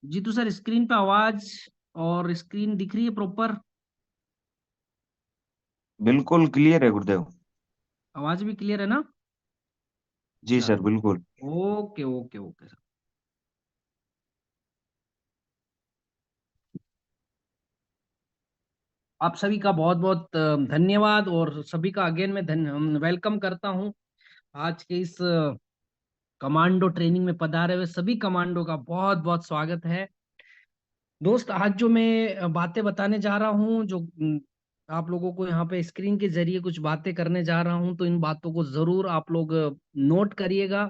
Jitu sir, screen पे आवाज और स्क्रीन दिख रही है प्रॉपर? बिल्कुल क्लियर है गुरुदेव। आवाज भी क्लियर है ना? जी सर चलो। बिल्कुल। Okay okay okay sir. आप सभी का बहुत बहुत धन्यवाद, और सभी का अगेन मैं वेलकम करता हूं। आज के इस कमांडो ट्रेनिंग में पधारे हुए सभी कमांडो का बहुत बहुत स्वागत है। दोस्त, आज जो मैं बातें बताने जा रहा हूँ, जो आप लोगों को यहाँ पे स्क्रीन के जरिए कुछ बातें करने जा रहा हूँ, तो इन बातों को जरूर आप लोग नोट करिएगा।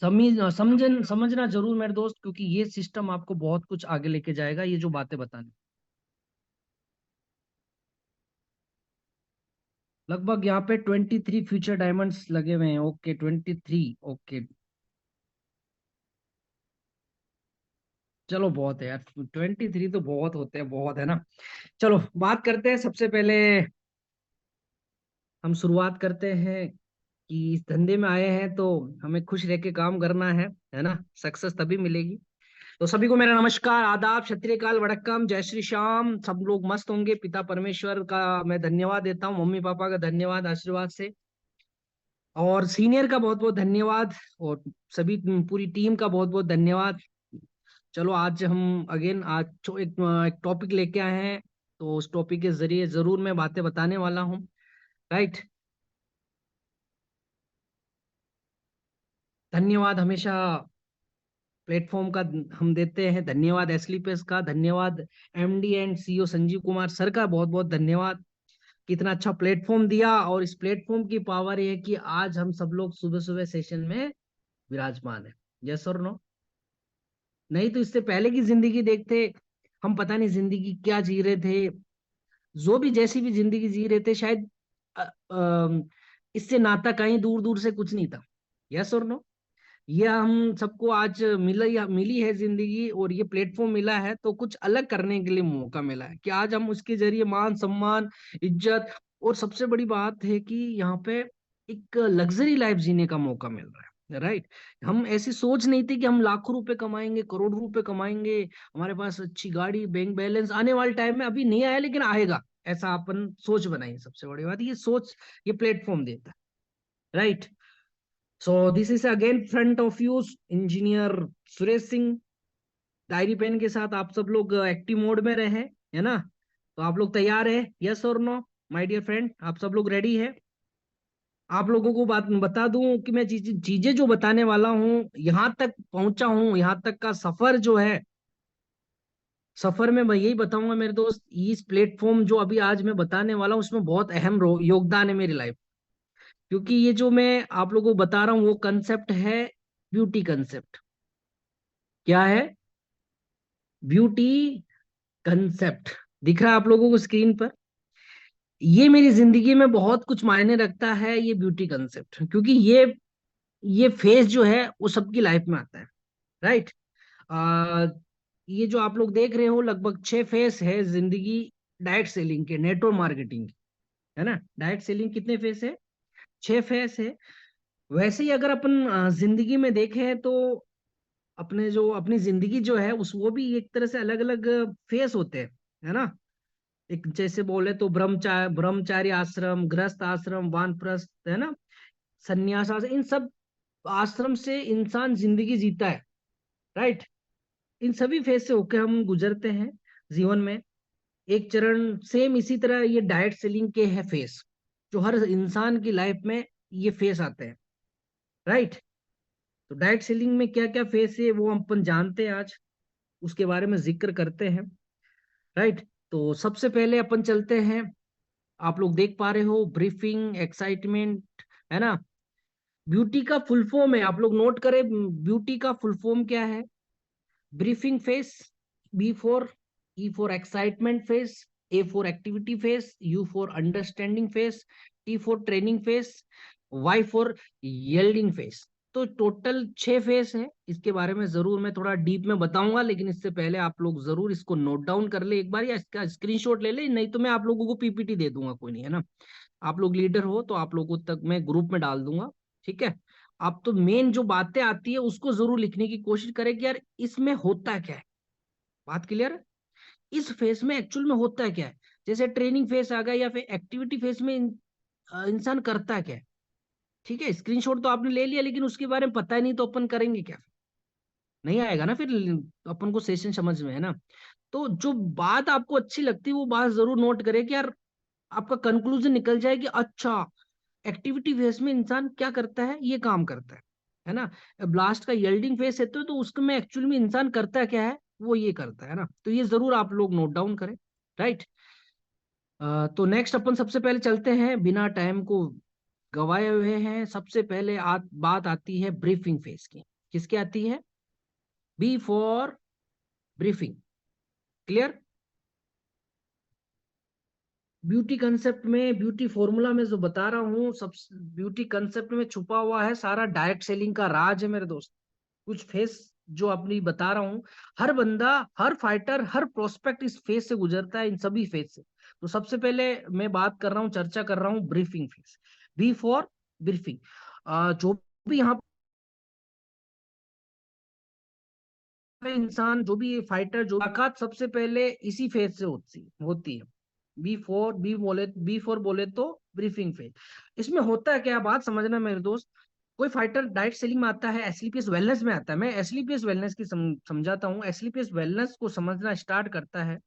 समझना जरूर मेरे दोस्त, क्योंकि ये सिस्टम आपको बहुत कुछ आगे लेके जाएगा, ये जो बातें बताने। लगभग यहाँ पे 23 फ्यूचर डायमंड्स लगे हुए हैं। ओके, 23। ओके, चलो बहुत है यार, 23 तो बहुत होते हैं, बहुत है ना। चलो बात करते हैं। सबसे पहले हम शुरुआत करते हैं कि इस धंधे में आए हैं तो हमें खुश रह के काम करना है ना। सक्सेस तभी मिलेगी। तो सभी को मेरा नमस्कार, आदाब, क्षत्रिय काल, वड़क्कम, जय श्री श्याम। सब लोग मस्त होंगे। पिता परमेश्वर का मैं धन्यवाद देता हूँ, मम्मी पापा का धन्यवाद आशीर्वाद से, और सीनियर का बहुत बहुत धन्यवाद, और सभी पूरी टीम का बहुत बहुत धन्यवाद। चलो आज हम अगेन आज एक टॉपिक लेके आए हैं, तो उस टॉपिक के जरिए जरूर मैं बातें बताने वाला हूँ। राइट। धन्यवाद हमेशा प्लेटफॉर्म का हम देते हैं। धन्यवाद एसलीपेस का, धन्यवाद MD and CEO Sanjeev Kumar sir का, बहुत बहुत धन्यवाद। कितना अच्छा प्लेटफॉर्म दिया, और इस प्लेटफॉर्म की पावर ये है कि आज हम सब लोग सुबह सुबह सेशन में विराजमान है। यस और नो? नहीं तो इससे पहले की जिंदगी देखते, हम पता नहीं जिंदगी क्या जी रहे थे। जो भी जैसी भी जिंदगी जी रहे थे, शायद इससे नाता कहीं दूर दूर से कुछ नहीं था। यस और नो? ये हम सबको आज मिली है जिंदगी, और ये प्लेटफॉर्म मिला है, तो कुछ अलग करने के लिए मौका मिला है कि आज हम उसके जरिए मान सम्मान, इज्जत, और सबसे बड़ी बात है कि यहाँ पे एक लग्जरी लाइफ जीने का मौका मिल रहा है। राइट। हम ऐसी सोच नहीं थी कि हम लाखों रुपए कमाएंगे, करोड़ रुपए कमाएंगे, हमारे पास अच्छी गाड़ी, बैंक बैलेंस आने वाले टाइम में, अभी नहीं आया लेकिन आएगा, ऐसा अपन सोच बनाई। सबसे बड़ी बात ये सोच, ये प्लेटफॉर्म देता है। Right. So this is again front of you, engineer Suresh Singh. Diary pen के साथ आप सब लोग एक्टिव मोड में रहे, है ना? तो आप लोग तैयार है? यस और नो? माय डियर फ्रेंड, आप सब लोग रेडी है? आप लोगों को बात बता दूं कि मैं चीजें जो बताने वाला हूँ, यहाँ तक पहुंचा हूँ, यहाँ तक का सफर जो है, सफर में मैं यही बताऊंगा मेरे दोस्त। इस प्लेटफॉर्म जो अभी आज मैं बताने वाला हूँ, उसमें बहुत अहम योगदान है मेरी लाइफ। क्योंकि ये जो मैं आप लोगों को बता रहा हूँ, वो कंसेप्ट है ब्यूटी कंसेप्ट। क्या है? Beauty concept. दिख रहा है आप लोगों को स्क्रीन पर? ये मेरी जिंदगी में बहुत कुछ मायने रखता है, ये ब्यूटी कंसेप्ट, क्योंकि ये फेज जो है वो सबकी लाइफ में आता है। राइट। आ, ये जो आप लोग देख रहे हो, लगभग 6 फेज है जिंदगी डायरेक्ट सेलिंग के, नेटवर्क मार्केटिंग के, है ना। डायरेक्ट सेलिंग कितने फेज है? 6 फेज है। वैसे ही अगर अपन जिंदगी में देखें तो अपने जो अपनी जिंदगी जो है उस वो भी एक तरह से अलग अलग फेस होते हैं, है ना। एक जैसे बोले तो ब्रह्मचारी आश्रम, गृहस्थ आश्रम, वानप्रस्थ, है ना, संन्यास आश्रम, इन सब आश्रम से इंसान जिंदगी जीता है। राइट। इन सभी फेज से होकर हम गुजरते हैं जीवन में। एक चरण सेम इसी तरह ये डायरेक्ट सेलिंग के है फेस, जो हर इंसान की लाइफ में ये फेस आते हैं। राइट। तो डायरेक्ट सेलिंग में क्या क्या फेस है वो हम अपन जानते हैं आज, उसके बारे में जिक्र करते हैं। राइट। तो सबसे पहले अपन चलते हैं। आप लोग देख पा रहे हो ब्रीफिंग, एक्साइटमेंट, है ना। ब्यूटी का फुल फॉर्म है, आप लोग नोट करें, ब्यूटी का फुल फॉर्म क्या है? Briefing phase, B for E for excitement phase, A for activity phase, U for understanding phase, T for training phase, Y for yielding phase. तो total 6 phase है। इसके बारे में जरूर मैं थोड़ा डीप में बताऊंगा, लेकिन इससे पहले आप लोग जरूर इसको नोट डाउन कर ले एक बार, या इसका स्क्रीनशॉट ले ले, नहीं तो मैं आप लोगों को पीपीटी दे दूंगा, कोई नहीं, है ना। आप लोग लीडर हो तो आप लोगों तक मैं ग्रुप में डाल दूंगा। ठीक है। आप तो मेन जो बातें आती है उसको जरूर लिखने की कोशिश करें कि यार इसमें होता क्या है। बात क्लियर है? इस फेज में एक्चुअल में होता क्या है। जैसे ट्रेनिंग फेज आ गया या फिर एक्टिविटी फेज में इंसान करता क्या है। ठीक है, स्क्रीनशॉट तो आपने ले लिया, लेकिन उसके बारे में पता ही नहीं तो अपन करेंगे क्या? नहीं आएगा ना फिर अपन को सेशन समझ में, है ना। तो जो बात आपको अच्छी लगती है वो बात जरूर नोट करें कि यार आपका कंक्लूजन निकल जाए कि अच्छा, एक्टिविटी फेज में इंसान क्या करता है, ये काम करता है ना। ब्लास्ट का यील्डिंग फेज है तो उसमें एक्चुअल में इंसान करता क्या है, वो ये करता है ना। तो ये जरूर आप लोग नोट डाउन करें। राइट। तो नेक्स्ट अपन सबसे पहले चलते हैं, बिना टाइम को गवाए हुए हैं। सबसे पहले बात आती है ब्रीफिंग फेज की। किसकी आती है? B for briefing. Clear? Beauty concept में, ब्यूटी फॉर्मूला में जो बता रहा हूँ, सब ब्यूटी कंसेप्ट में छुपा हुआ है सारा डायरेक्ट सेलिंग का राज है मेरे दोस्त। कुछ फेस जो अपनी बता रहा हूँ, हर बंदा, हर फाइटर, हर प्रोस्पेक्ट इस फेज से गुजरता है, इन सभी फेज से। तो सबसे पहले मैं बात कर रहा हूँ, चर्चा कर रहा हूँ briefing phase. B for briefing. जो भी यहाँ पे इंसान, जो भी फाइटर, जो मुलाकात सबसे पहले इसी फेज से होती है। बी फोर बोले तो ब्रीफिंग फेज। इसमें होता है क्या, बात समझना मेरे दोस्त। कोई फाइटर डाइट सेलिंग में आता है, एसलीपीएस वेलनेस में आता है। मैं एसलीपीएस वेलनेस की समझाता हूँ। एसलीपीएस वेलनेस को समझना स्टार्ट करता है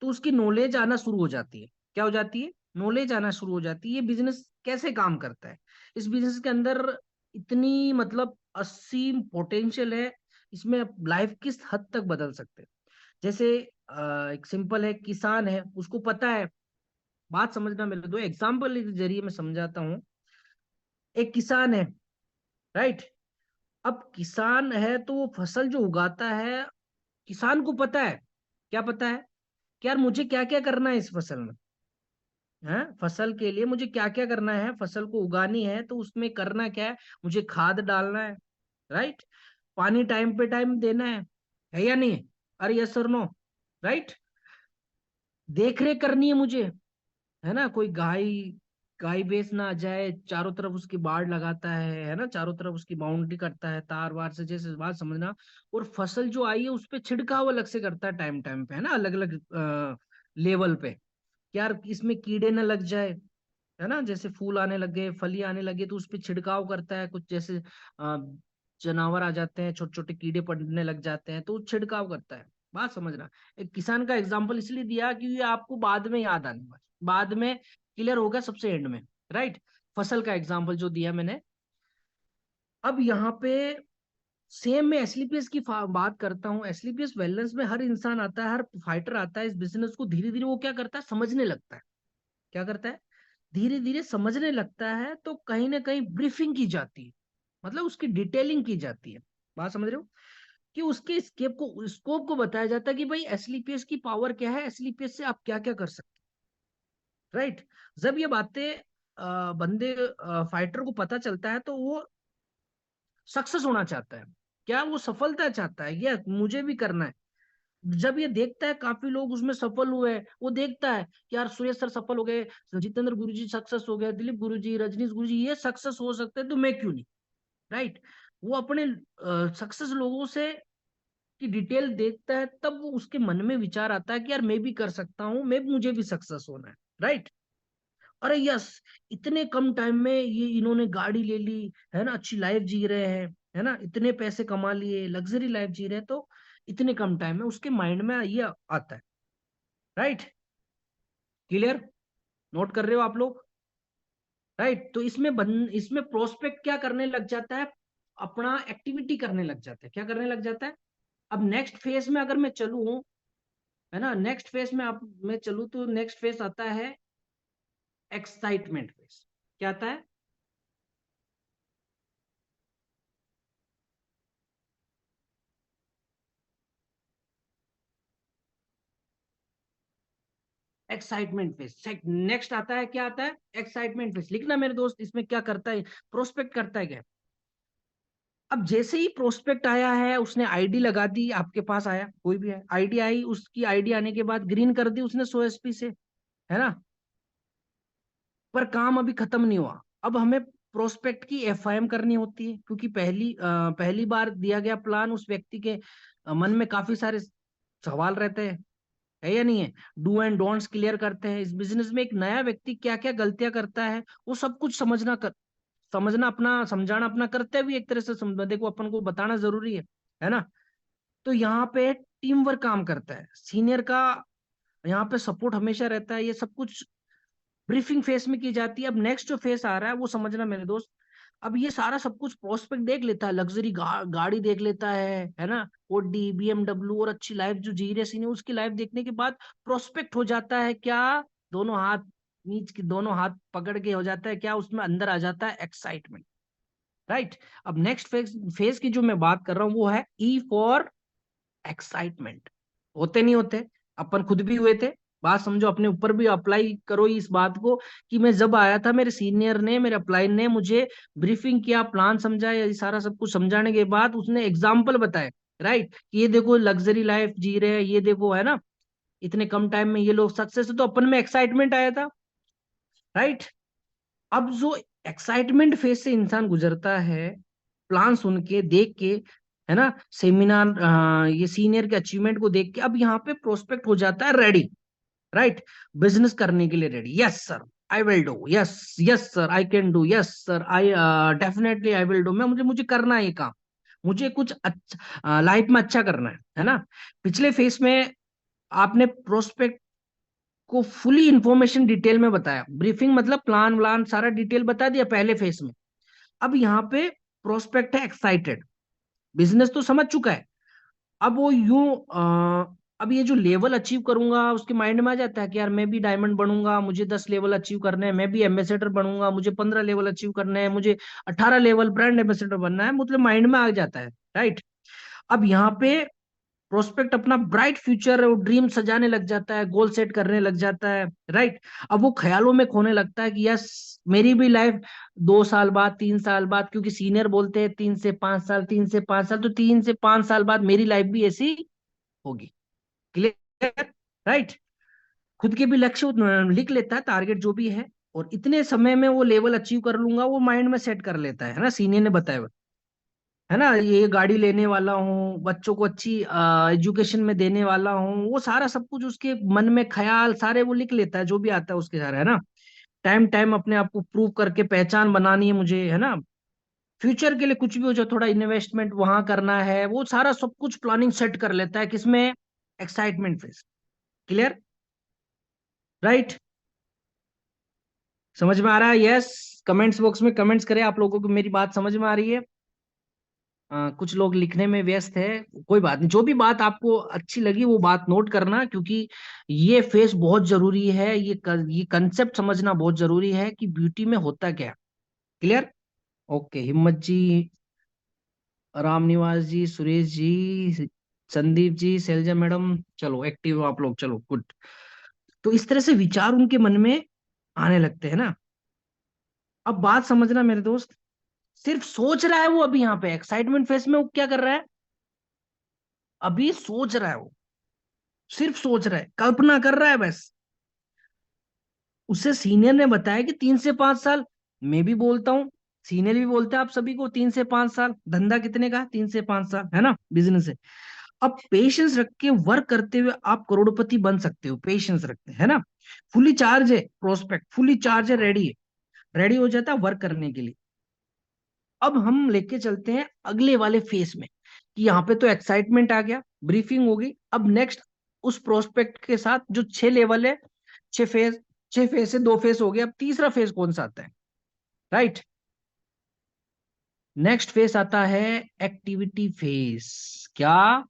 तो उसकी नॉलेज आना शुरू हो जाती है। क्या हो जाती है? नॉलेज आना शुरू हो जाती है, ये बिजनेस कैसे काम करता है। इस बिजनेस के अंदर इतनी मतलब असीम पोटेंशियल है, इसमें लाइफ किस हद तक बदल सकते हैं। जैसे एक सिंपल है, किसान है, उसको पता है। बात समझना मेरे, दो एग्जाम्पल के जरिए मैं समझाता हूँ। एक किसान है, राइट। अब किसान है तो वो फसल जो उगाता है, किसान को पता है। क्या पता है? कि यार मुझे क्या क्या करना है इस फसल में, है फसल के लिए मुझे क्या क्या करना है। फसल को उगानी है तो उसमें करना क्या है, मुझे खाद डालना है, राइट। पानी टाइम पे टाइम देना है या नहीं? अरे यस और नो? राइट। देख रेख करनी है मुझे, है ना। कोई गाय गाय भैंस ना आ जाए, चारों तरफ उसकी बाड़ लगाता है ना, चारों तरफ उसकी बाउंड्री करता है तार वार से, जैसे बात समझना। और फसल जो आई है उस पे छिड़काव अलग से करता है, टाइम टाइम पे, है ना, अलग अलग लेवल पे। यार इसमें कीड़े न लग जाए, है ना। जैसे फूल आने लगे, फली आने लगे तो उस पे छिड़काव करता है। कुछ जैसे अ, जानवर आ जाते हैं, छोटे छोटे कीड़े पड़ने लग जाते हैं तो छिड़काव करता है। बात समझना। एक किसान का एग्जांपल इसलिए दिया कि ये आपको बाद में याद आने वाला, बाद में क्लियर होगा सबसे एंड में। राइट। फसल का एग्जांपल जो दिया मैंने। अब यहाँ पे सेम मैं एसलीपीएस की बात करता हूँ। एसलीपीएस वेलनेस में हर इंसान आता है, हर फाइटर आता है इस बिजनेस को, धीरे धीरे वो क्या करता है, समझने लगता है। क्या करता है? धीरे धीरे समझने लगता है तो कहीं ना कहीं ब्रीफिंग की जाती है, मतलब उसकी डिटेलिंग की जाती है। बात समझ रहे हो? कि उसके स्कोप को बताया जाता है कि भाई एसलीपीएस की पावर क्या है, एसलीपीएस से आप क्या क्या कर सकते हैं। राइट। जब ये बातें बंदे फाइटर को पता चलता है तो वो सक्सेस होना चाहता है। क्या वो सफलता चाहता है, ये मुझे भी करना है। जब ये देखता है काफी लोग उसमें सफल हुए हैं, वो देखता है कि यार सुरेश सर सफल हो गए, जितेंद्र गुरुजी सक्सेस हो गए, दिलीप गुरुजी, रजनीश गुरुजी ये सक्सेस हो सकते हैं तो मैं क्यों नहीं। राइट। वो अपने सक्सेस लोगों से की डिटेल देखता है, तब वो उसके मन में विचार आता है कि यार मैं भी कर सकता हूँ, मैं मुझे भी सक्सेस होना है। राइट। अरे यस, इतने कम टाइम में ये इन्होंने गाड़ी ले ली, है ना, अच्छी लाइफ जी रहे हैं, है ना, इतने पैसे कमा लिए, लग्जरी लाइफ जी रहे हैं, तो इतने कम टाइम में उसके माइंड में ये आता है। राइट। क्लियर? नोट कर रहे हो आप लोग? राइट। तो इसमें प्रोस्पेक्ट क्या करने लग जाता है, अपना एक्टिविटी करने लग जाता है। क्या करने लग जाता है? अब नेक्स्ट फेज में अगर मैं चलूं, है ना, नेक्स्ट फेज में आप मैं चलूं तो नेक्स्ट फेज आता है एक्साइटमेंट फेज। क्या आता है? Excitement phase. नेक्स्ट आता है, क्या आता है? Excitement phase. लिखना मेरे दोस्त, इसमें क्या करता है, प्रोस्पेक्ट करता है क्या। अब जैसे ही प्रोस्पेक्ट आया है, उसने आईडी लगा दी, आपके पास आया, कोई भी है, आईडी आई, उसकी आईडी आने के बाद ग्रीन कर दी उसने 100 एसपी से, है ना। पर काम अभी खत्म नहीं हुआ। अब हमें प्रोस्पेक्ट की एफआईएम करनी होती है, क्योंकि पहली बार दिया गया प्लान उस व्यक्ति के मन में काफी सारे सवाल रहते हैं, है या नहीं है। डू एंड डोंट्स क्लियर करते हैं। इस बिजनेस में एक नया व्यक्ति क्या क्या गलतियां करता है वो सब कुछ समझना अपना, समझाना अपना कर्तव्य भी एक तरह से देखो अपन को बताना जरूरी है ना। तो यहाँ पे टीम वर्क काम करता है, सीनियर का यहाँ पे सपोर्ट हमेशा रहता है। ये सब कुछ ब्रीफिंग फेस में की जाती है। अब नेक्स्ट जो फेस आ रहा है वो समझना मेरे दोस्त। अब ये सारा सब कुछ प्रोस्पेक्ट देख लेता है, लग्जरी गाड़ी देख लेता है ना, ओडी बीएमडब्ल्यू और अच्छी लाइफ जो जी रहे सीनियर, उसकी लाइफ देखने के बाद प्रोस्पेक्ट हो जाता है क्या, दोनों हाथ नीच के दोनों हाथ पकड़ के हो जाता है क्या, उसमें अंदर आ जाता है एक्साइटमेंट, राइट। अब नेक्स्ट फेज की जो मैं बात कर रहा हूँ वो है ई फॉर एक्साइटमेंट। होते नहीं होते, अपन खुद भी हुए थे। बात समझो, अपने ऊपर भी अप्लाई करो इस बात को, कि मैं जब आया था मेरे सीनियर ने, मेरे अप्लाई ने मुझे ब्रीफिंग किया, प्लान समझाया, ये सारा सब कुछ समझाने के बाद उसने एग्जाम्पल बताए, राइट, कि ये देखो लग्जरी लाइफ जी रहे हैं, ये देखो, है ना, इतने कम टाइम में ये लोग सक्सेस है, तो अपन में एक्साइटमेंट आया था, राइट। अब जो एक्साइटमेंट फेज से इंसान गुजरता है, प्लान सुन के देख के, है ना, सेमिनार, ये सीनियर के अचीवमेंट को देख के, अब यहाँ पे प्रोस्पेक्ट हो जाता है रेडी, राइट, बिजनेस करने के लिए ready. Yes sir I will do, yes yes sir I can do, yes sir I definitely I will do. मैं मुझे मुझे करना है ये काम, मुझे कुछ अच्छा लाइफ में अच्छा करना है ना। पिछले फेज में आपने प्रोस्पेक्ट को फुली इंफॉर्मेशन डिटेल में बताया, ब्रीफिंग मतलब प्लान व्लान सारा डिटेल बता दिया पहले फेज में। अब यहाँ पे प्रोस्पेक्ट है एक्साइटेड, बिजनेस तो समझ चुका है। अब वो अब ये जो लेवल अचीव करूंगा उसके माइंड में आ जाता है कि यार मैं भी डायमंड बनूंगा, मुझे 10 लेवल अचीव करने हैं, मैं भी एम्बेसडर बनूंगा, मुझे 15 लेवल अचीव करने हैं, मुझे 18 लेवल ब्रांड एम्बेसडर बनना है, मतलब माइंड में आ जाता है, राइट। अब यहाँ पे प्रोस्पेक्ट अपना ब्राइट फ्यूचर और ड्रीम सजाने लग जाता है, गोल सेट करने लग जाता है, राइट। अब वो ख्यालों में खोने लगता है कि यस मेरी भी लाइफ 2 साल बाद, 3 साल बाद, क्योंकि सीनियर बोलते हैं 3 से 5 साल, 3 से 5 साल, तो 3 से 5 साल बाद मेरी लाइफ भी ऐसी होगी, क्लियर, राइट। खुद के भी लक्ष्य लिख लेता है, टारगेट जो भी है, और इतने समय में वो लेवल अचीव कर लूंगा, वो माइंड में सेट कर लेता है ना, सीनियर ने बताया हुआ, है ना, ये गाड़ी लेने वाला हूँ, बच्चों को अच्छी एजुकेशन में देने वाला हूँ, वो सारा सब कुछ उसके मन में ख्याल सारे वो लिख लेता है, जो भी आता है उसके सारे, है ना। टाइम टाइम अपने आप को प्रूव करके पहचान बनानी है मुझे, है ना, फ्यूचर के लिए कुछ भी हो जाए, थोड़ा इन्वेस्टमेंट वहां करना है, वो सारा सब कुछ प्लानिंग सेट कर लेता है, किसमें, एक्साइटमेंट फेज, क्लियर, राइट। समझ में आ रहा है, यस। कमेंट्स बॉक्स में कमेंट्स करें आप लोगों को मेरी बात समझ में आ रही है। कुछ लोग लिखने में व्यस्त है, कोई बात नहीं, जो भी बात आपको अच्छी लगी वो बात नोट करना, क्योंकि ये फेस बहुत जरूरी है, ये कंसेप्ट समझना बहुत जरूरी है कि ब्यूटी में होता क्या, क्लियर। ओके, हिम्मत जी, राम निवास जी, सुरेश जी, संदीप जी, शैलजा मैडम, चलो एक्टिव हो आप लोग, चलो गुड। तो इस तरह से विचार उनके मन में आने लगते हैं ना। अब बात समझना मेरे दोस्त, सिर्फ सोच रहा है वो, अभी यहाँ पे एक्साइटमेंट फेस में वो क्या कर रहा है, अभी सोच रहा है वो, सिर्फ सोच रहा है, कल्पना कर रहा है बस। उसे सीनियर ने बताया कि 3 से 5 साल, मैं भी बोलता हूँ, सीनियर भी बोलते हैं आप सभी को, 3 से 5 साल, धंधा कितने का, 3 से 5 साल, है ना, बिजनेस है। अब पेशेंस रख के वर्क करते हुए आप करोड़पति बन सकते हो, पेशेंस रखते हैं, है ना। फुली चार्ज है प्रोस्पेक्ट, फुली चार्ज है, रेडी है, रेडी हो जाता है वर्क करने के लिए। अब हम लेके चलते हैं अगले वाले फेस में, कि यहाँ पे तो एक्साइटमेंट आ गया, ब्रीफिंग होगी, अब नेक्स्ट उस प्रोस्पेक्ट के साथ जो 6 लेवल है, 6 फेज, 6 फेज से 2 फेज हो गया, अब तीसरा फेज कौन सा आता है, राइट। नेक्स्ट फेज आता है एक्टिविटी फेज। क्या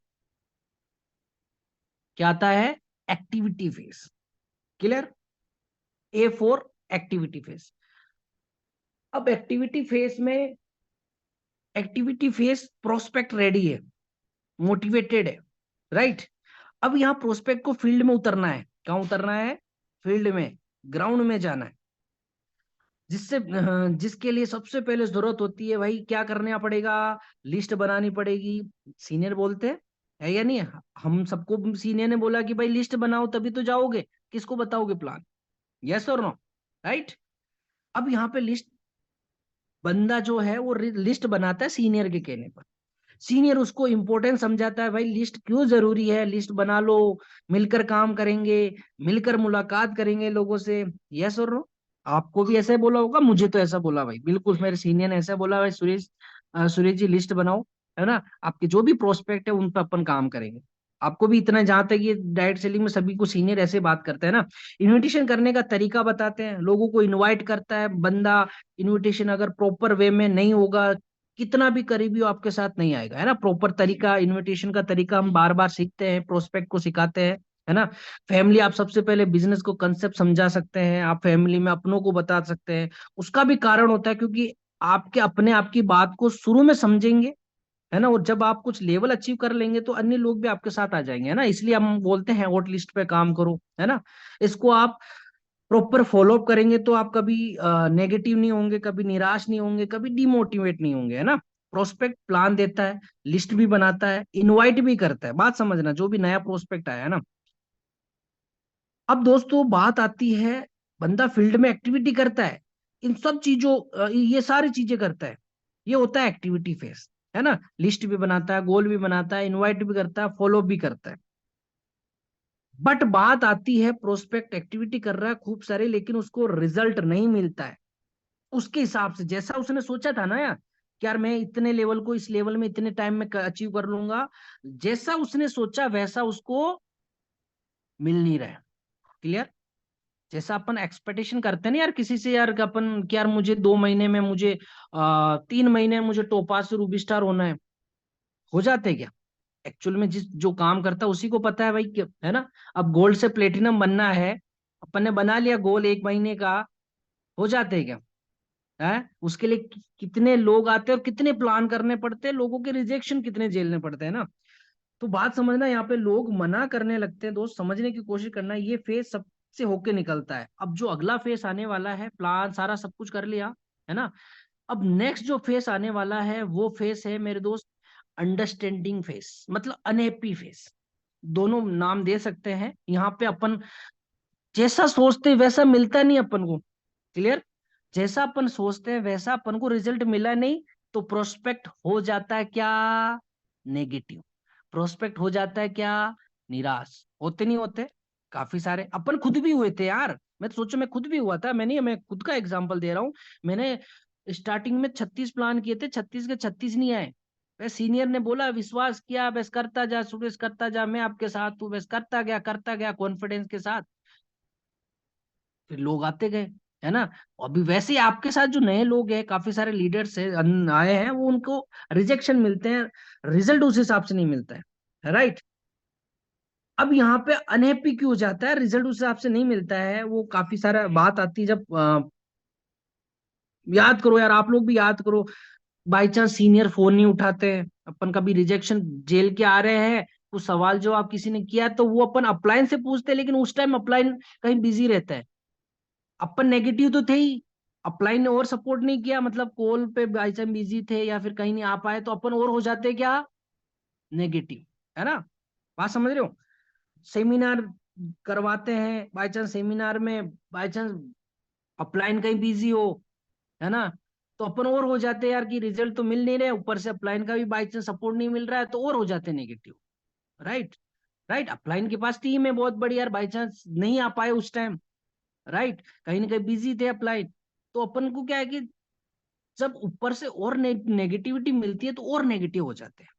क्या आता है, एक्टिविटी फेज, क्लियर, ए फोर एक्टिविटी फेज। अब एक्टिविटी फेज प्रोस्पेक्ट रेडी है, मोटिवेटेड है, राइट। अब यहाँ प्रोस्पेक्ट को फील्ड में उतरना है, कहाँ उतरना है, फील्ड में, ग्राउंड में जाना है, जिसके लिए सबसे पहले जरूरत होती है भाई, क्या करना पड़ेगा, लिस्ट बनानी पड़ेगी। सीनियर बोलते हैं, है या नहीं है? हम सबको सीनियर ने बोला कि भाई लिस्ट बनाओ तभी तो जाओगे, किसको बताओगे प्लान, यस और नो, राइट। अब यहाँ पे लिस्ट बंदा जो है वो लिस्ट बनाता है सीनियर के कहने पर। सीनियर उसको इम्पोर्टेंट समझाता है, भाई लिस्ट क्यों जरूरी है, लिस्ट बना लो, मिलकर काम करेंगे, मिलकर मुलाकात करेंगे लोगों से। यस और नो? आपको भी ऐसा ही बोला होगा, मुझे तो ऐसा बोला भाई, बिल्कुल मेरे सीनियर ने ऐसा बोला, भाई सुरेश, सुरेश जी लिस्ट बनाओ, है ना, आपके जो भी प्रोस्पेक्ट है उन पर अपन काम करेंगे। आपको भी इतना, जहां तक ये डायरेक्ट सेलिंग में सभी को सीनियर ऐसे बात करते हैं ना, इनविटेशन करने का तरीका बताते हैं, लोगों को इनवाइट करता है बंदा। इनविटेशन अगर प्रॉपर वे में नहीं होगा, कितना भी करीबी हो आपके साथ नहीं आएगा, है ना। प्रॉपर तरीका, इनविटेशन का तरीका हम बार बार सीखते हैं, प्रोस्पेक्ट को सिखाते हैं, है ना। फैमिली, आप सबसे पहले बिजनेस को कंसेप्ट समझा सकते हैं, आप फैमिली में अपनों को बता सकते हैं। उसका भी कारण होता है क्योंकि आपके अपने आपकी बात को शुरू में समझेंगे, है ना, और जब आप कुछ लेवल अचीव कर लेंगे तो अन्य लोग भी आपके साथ आ जाएंगे, है ना। इसलिए हम बोलते हैं हॉट लिस्ट पे काम करो, है ना। इसको आप प्रॉपर फॉलो अप करेंगे तो आप कभी नेगेटिव नहीं होंगे, कभी निराश नहीं होंगे, कभी डिमोटिवेट नहीं होंगे, है ना। प्रोस्पेक्ट प्लान देता है, लिस्ट भी बनाता है, इनवाइट भी करता है, बात समझना, जो भी नया प्रोस्पेक्ट आया है ना। अब दोस्तों बात आती है, बंदा फील्ड में एक्टिविटी करता है, इन सब चीजों, ये सारी चीजें करता है, ये होता है एक्टिविटी फेस, है ना। लिस्ट भी बनाता है, गोल भी बनाता है, इनवाइट भी करता है, फॉलो भी करता है। बट बात आती है, प्रोस्पेक्ट एक्टिविटी कर रहा है खूब सारे, लेकिन उसको रिजल्ट नहीं मिलता है उसके हिसाब से, जैसा उसने सोचा था ना यार, कि यार मैं इतने लेवल को इस लेवल में इतने टाइम में अचीव कर लूंगा, जैसा उसने सोचा वैसा उसको मिल नहीं रहा है। क्लियर? जैसा अपन एक्सपेक्टेशन करते हैं ना यार किसी से, यार कि अपन, कि यार मुझे 2 महीने में, मुझे 3 महीने में मुझे टोपाज से रूबी स्टार होना है, हो जाते क्या? एक्चुअल में जिस जो काम करता है उसी को पता है भाई, है ना। अब गोल्ड से प्लेटिनम बनना है, अपन ने बना लिया गोल 1 महीने का, हो जाते हैं क्या? है, उसके लिए कितने लोग आते हैं और कितने प्लान करने पड़ते हैं, लोगों के रिजेक्शन कितने झेलने पड़ते हैं ना। तो बात समझना, यहाँ पे लोग मना करने लगते हैं दोस्त, समझने की कोशिश करना, ये फेज सबसे होके निकलता है। अब जो अगला फेज आने वाला है, प्लान सारा सब कुछ कर लिया, है ना। अब नेक्स्ट जो फेस आने वाला है वो फेस है मेरे दोस्त, अंडरस्टैंडिंग फेस, मतलब अनहैप्पी फेस, दोनों नाम दे सकते हैं। यहाँ पे अपन जैसा सोचते हैं वैसा मिलता नहीं अपन को। क्लियर? जैसा अपन सोचते हैं वैसा अपन को रिजल्ट मिला नहीं, तो प्रोस्पेक्ट हो जाता है क्या? नेगेटिव। प्रोस्पेक्ट हो जाता है क्या? निराश। होते नहीं होते? काफी सारे अपन खुद भी हुए थे यार, मैं तो सोचो मैं खुद भी हुआ था, मैं खुद का एग्जांपल दे रहा हूँ। मैंने स्टार्टिंग में 36 प्लान किए थे, 36 के 36 नहीं आए। वह सीनियर ने बोला, विश्वास किया, बस करता जा सुरेश, करता जा, मैं आपके साथ हूँ, बस करता गया कॉन्फिडेंस के साथ। फिर लोग आते गए, है ना। अभी वैसे ही आपके साथ जो नए लोग हैं, काफी सारे लीडर्स है आए हैं, वो उनको रिजेक्शन मिलते हैं, रिजल्ट उस हिसाब से नहीं मिलता है, राइट। अब यहाँ पे अनहैप्पी क्यों हो जाता है, रिजल्ट उस हिसाब से नहीं मिलता है, वो काफी सारा बात आती है जब याद करो यार, आप लोग भी याद करो, बाई चांस सीनियर फोन नहीं उठाते हैं, अपन कभी रिजेक्शन जेल के आ रहे हैं, कुछ सवाल जो आप किसी ने किया तो वो अपन अपलाइन से पूछते हैं, लेकिन उस टाइम अपलाइन कहीं बिजी रहता है, अपन नेगेटिव तो थे ही, अपलाइन ने और सपोर्ट नहीं किया, मतलब कॉल पे बाई चांस बिजी थे या फिर कहीं नहीं आ पाए, तो अपन और हो जाते क्या? नेगेटिव, है ना। बात समझ रहे हो? सेमिनार करवाते हैं, बाई चांस सेमिनार में बाई चांस अपलाइन कहीं बिजी हो, है ना, तो अपन और हो जाते हैं यार कि रिजल्ट तो मिल नहीं रहे, ऊपर से अपलाइन का भी बाई चांस सपोर्ट नहीं मिल रहा है, तो और हो जाते नेगेटिव। राइट? राइट, अपलाइन के पास टीम है बहुत बड़ी यार, बाई चांस नहीं आ पाए उस टाइम, राइट, कहीं ना कहीं बिजी थे अपलाइन, तो अपन को क्या है कि जब ऊपर से और नेगेटिविटी मिलती है तो और नेगेटिव हो जाते हैं।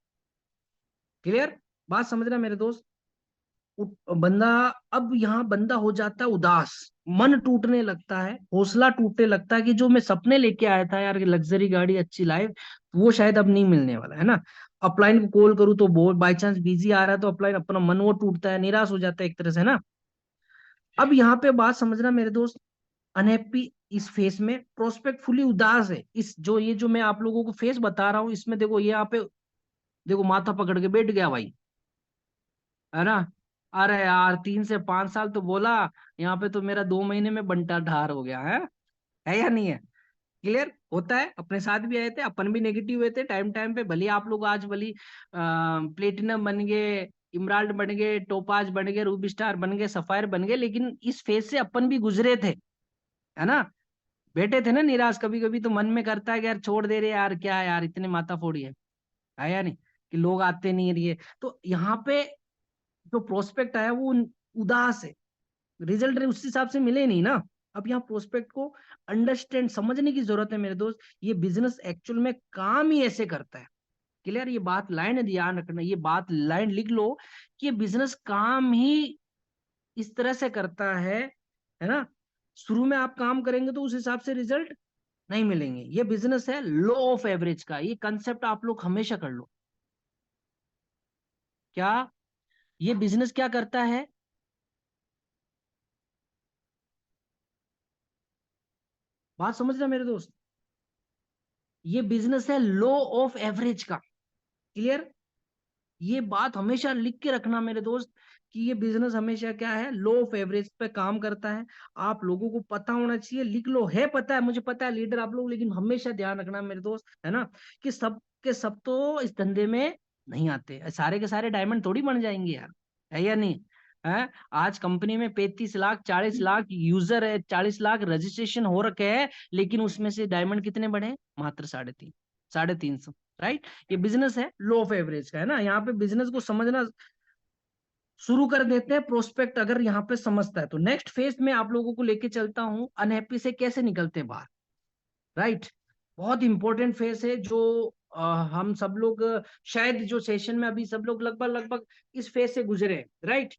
क्लियर? बात समझ रहे हैं मेरे दोस्त? बंदा, अब यहाँ बंदा हो जाता है उदास, मन टूटने लगता है, हौसला टूटने लगता है कि जो मैं सपने लेके आया था यार, लग्जरी गाड़ी, अच्छी लाइफ, वो शायद अब नहीं मिलने वाला है ना। अपलाइन को कॉल करूँ तो वो बाई चांस बिजी आ रहा है, तो अपलाइन, अपना मन वो टूटता है, निराश हो जाता है एक तरह से, ना। अब यहाँ पे बात समझना मेरे दोस्त, अनहैप्पी इस फेस में, प्रोस्पेक्ट फुली उदास है, इस जो ये जो मैं आप लोगों को फेस बता रहा हूँ इसमें, देखो ये यहाँ पे, देखो माथा पकड़ के बैठ गया भाई, है ना। अरे यार 3 से 5 साल तो बोला, यहाँ पे तो मेरा 2 महीने में बंटा ढार हो गया है या नहीं है? क्लियर? होता है, अपने साथ भी आए थे, अपन भी नेगेटिव हुए थे टाइम टाइम पे, भले आप लोग आज भली प्लेटिनम बन गए, इमराल्ड बन गए, टोपाज बन गए, रूबी स्टार बन गए, सफायर बन गए, लेकिन इस फेज से अपन भी गुजरे थे, है ना। बैठे थे ना निराश, कभी कभी तो मन में करता है कि यार छोड़ दे रहे यार, क्या यार इतने माथा फोड़ी है या नहीं, कि लोग आते नहीं है ये। तो यहाँ पे जो प्रोस्पेक्ट आया वो उदास है, रिजल्ट उस हिसाब से मिले नहीं ना। अब यहाँ प्रोस्पेक्ट को अंडरस्टैंड समझने की जरूरत है मेरे दोस्त, ये बिजनेस एक्चुअल में काम ही ऐसे करता है। क्लियर, ये बात लाइन ध्यान रखना, ये बात लाइन लिख लो कि ये बिजनेस काम ही इस तरह से करता है ना। शुरू में आप काम करेंगे तो उस हिसाब से रिजल्ट नहीं मिलेंगे। ये बिजनेस है लॉ ऑफ एवरेज का, ये कंसेप्ट आप लोग हमेशा कर लो। क्या ये बिजनेस क्या करता है? बात समझ रहे मेरे दोस्त, ये बिजनेस है लॉ ऑफ एवरेज का। क्लियर, ये बात हमेशा लिख के रखना मेरे दोस्त, कि ये बिजनेस हमेशा क्या है, लो ऑफ एवरेज पे काम करता है। आप लोगों को पता होना चाहिए, लिख लो, है पता है, मुझे पता है लीडर आप लोग, लेकिन हमेशा ध्यान रखना मेरे दोस्त, है ना, कि सब के सब तो इस धंधे में नहीं आते, सारे के सारे डायमंड थोड़ी बन जाएंगे यार, है या नहीं? है, आज कंपनी में 35 लाख 40 लाख यूजर है, 40 लाख रजिस्ट्रेशन हो रखे हैं, लेकिन उसमें से डायमंड कितने बने? मात्र 350, 350, राइट। ये बिजनेस है लो ऑफ एवरेज का, है ना। यहाँ पे बिजनेस को समझना शुरू कर देते हैं प्रोस्पेक्ट अगर यहाँ पे समझता है तो। नेक्स्ट फेज में आप लोगों को लेके चलता हूँ, अनहैप्पी से कैसे निकलते हैं बाहर, राइट। बहुत इंपॉर्टेंट फेज है जो हम सब लोग शायद जो सेशन में अभी सब लोग लगभग लगभग इस फेज से गुजरे, राइट।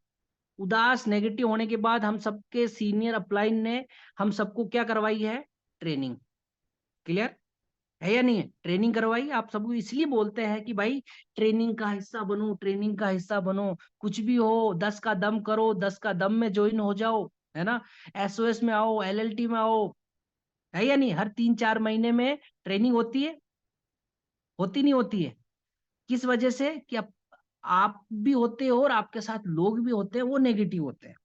उदास नेगेटिव होने के बाद हम सबके सीनियर अपलाइन ने हम सबको क्या करवाई है? ट्रेनिंग। क्लियर है या नहीं है? ट्रेनिंग करवाई आप सबको, इसलिए बोलते हैं कि भाई ट्रेनिंग का हिस्सा बनो, ट्रेनिंग का हिस्सा बनो। कुछ भी हो, 10 का दम करो, 10 का दम में ज्वाइन हो जाओ, है ना। एसओएस में आओ, एलएलटी में आओ, है या नहीं? हर 3-4 महीने में ट्रेनिंग होती है, होती नहीं होती है? किस वजह से? कि आप भी होते हो और आपके साथ लोग भी होते हैं, वो नेगेटिव होते हैं।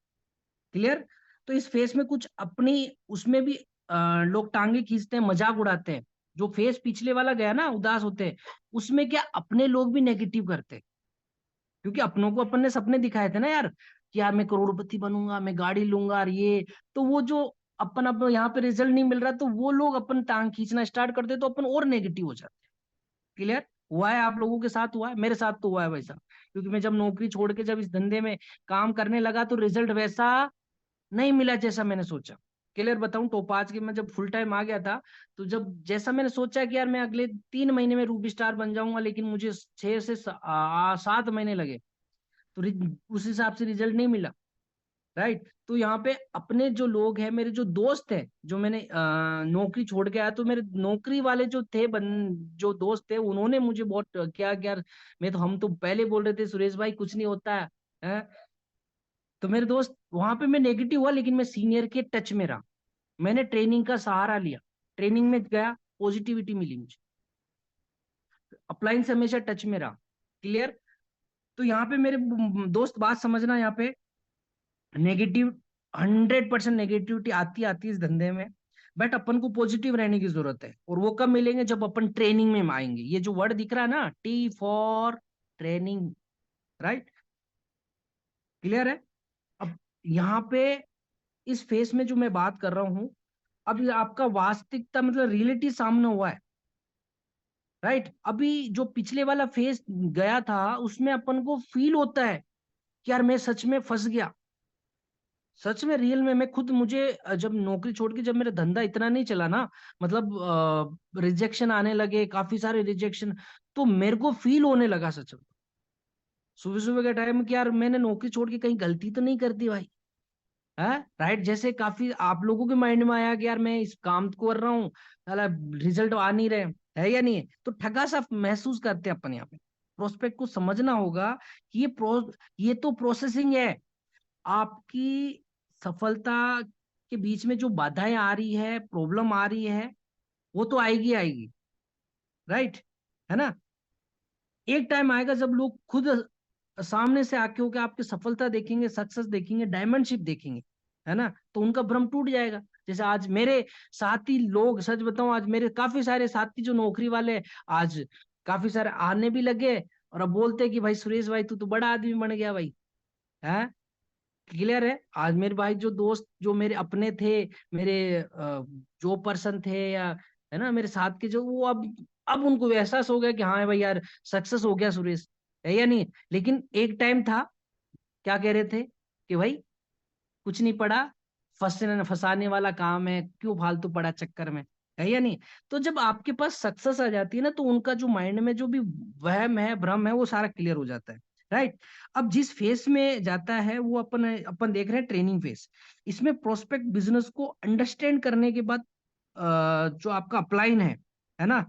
क्लियर। तो इस फेस में कुछ अपनी उसमें भी लोग टांगे खींचते हैं, मजाक उड़ाते हैं। जो फेस पिछले वाला गया ना, उदास होते हैं, उसमें क्या अपने लोग भी नेगेटिव करते हैं, क्योंकि अपनों को अपन ने सपने दिखाए थे ना यार, कि यार मैं करोड़पति बनूंगा, मैं गाड़ी लूंगा और ये। तो वो जो अपन अब यहाँ पे रिजल्ट नहीं मिल रहा, तो वो लोग अपन टांग खींचना स्टार्ट करते, तो अपन और नेगेटिव हो जाते। क्लियर हुआ है? आप लोगों के साथ हुआ है, मेरे साथ तो हुआ है वैसा। क्योंकि मैं जब नौकरी छोड़ के जब इस धंधे में काम करने लगा, तो रिजल्ट वैसा नहीं मिला जैसा मैंने सोचा। क्लियर बताऊं, टोपाज के मैं जब फुल टाइम आ गया था, तो जब जैसा मैंने सोचा कि यार मैं अगले 3 महीने में रूबी स्टार बन जाऊंगा, लेकिन मुझे 6 से 7 महीने लगे, तो उस हिसाब से रिजल्ट नहीं मिला, राइट। तो यहाँ पे अपने जो लोग हैं, मेरे जो दोस्त हैं, जो मैंने नौकरी छोड़ के आया, तो मेरे नौकरी वाले जो थे जो दोस्त थे, उन्होंने मुझे बहुत क्या यार, मैं तो हम तो पहले बोल रहे थे सुरेश भाई कुछ नहीं होता है? तो मेरे दोस्त वहां पे मैं नेगेटिव हुआ, लेकिन मैं सीनियर के टच में रहा, मैंने ट्रेनिंग का सहारा लिया, ट्रेनिंग में गया, पॉजिटिविटी मिली मुझे, अपलाइन से हमेशा टच में रहा। क्लियर। तो यहाँ पे मेरे दोस्त बात समझना, यहाँ पे नेगेटिव 100% नेगेटिविटी आती आती है इस धंधे में, बट अपन को पॉजिटिव रहने की जरूरत है। और वो कब मिलेंगे? जब अपन ट्रेनिंग में आएंगे। ये जो वर्ड दिख रहा है ना, T for training, right. Clear है? अब यहाँ पे इस फेस में जो मैं बात कर रहा हूं, अब ये आपका वास्तविकता मतलब रियलिटी सामने हुआ है, राइट। अभी जो पिछले वाला फेस गया था, उसमें अपन को फील होता है कि यार मैं सच में फंस गया, सच में रियल में मैं खुद, मुझे जब नौकरी छोड़ के जब मेरा धंधा इतना नहीं चला ना, मतलब रिजेक्शन आने लगे, काफी सारे रिजेक्शन, तो मेरे को फील होने लगा सच में सुबह सुबह के टाइम कि यार मैंने नौकरी छोड़ के कहीं गलती तो नहीं कर दी भाई, है, राइट। जैसे काफी आप लोगों के माइंड में आया कि यार मैं इस काम को कर रहा हूँ, साला रिजल्ट आ नहीं रहे, है या नहीं है? तो ठगा सा महसूस करते हैं अपन यहाँ पे। प्रोस्पेक्ट को समझना होगा कि ये तो प्रोसेसिंग है। आपकी सफलता के बीच में जो बाधाएं आ रही है, प्रॉब्लम आ रही है, वो तो आएगी आएगी, राइट, है ना। एक टाइम आएगा जब लोग खुद सामने से आके होके आपकी सफलता देखेंगे, सक्सेस देखेंगे, डायमंडशिप देखेंगे, है ना, तो उनका भ्रम टूट जाएगा। जैसे आज मेरे साथी लोग, सच बताऊं, आज मेरे काफी सारे साथी जो नौकरी वाले हैं, आज काफी सारे आने भी लगे, और अब बोलते हैं कि भाई सुरेश भाई तू तो बड़ा आदमी बन गया भाई, है। क्लियर है? आज मेरे भाई जो दोस्त जो मेरे अपने थे, मेरे जो पर्सन थे, या है ना मेरे साथ के, जो वो अब उनको एहसास हो गया कि हाँ भाई यार सक्सेस हो गया सुरेश, है या नहीं? लेकिन एक टाइम था, क्या कह रहे थे कि भाई कुछ नहीं पड़ा, फंसने फंसाने वाला काम है, क्यों फालतू पड़ा चक्कर में, है या नहीं? तो जब आपके पास सक्सेस आ जाती है ना, तो उनका जो माइंड में जो भी वहम है, भ्रम है, वो सारा क्लियर हो जाता है। राइट? अब जिस फेस में जाता है वो अपन अपन देख रहे हैं ट्रेनिंग फेस। इसमें प्रोस्पेक्ट बिजनेस को अंडरस्टैंड करने के बाद जो आपका अपलाइन है ना,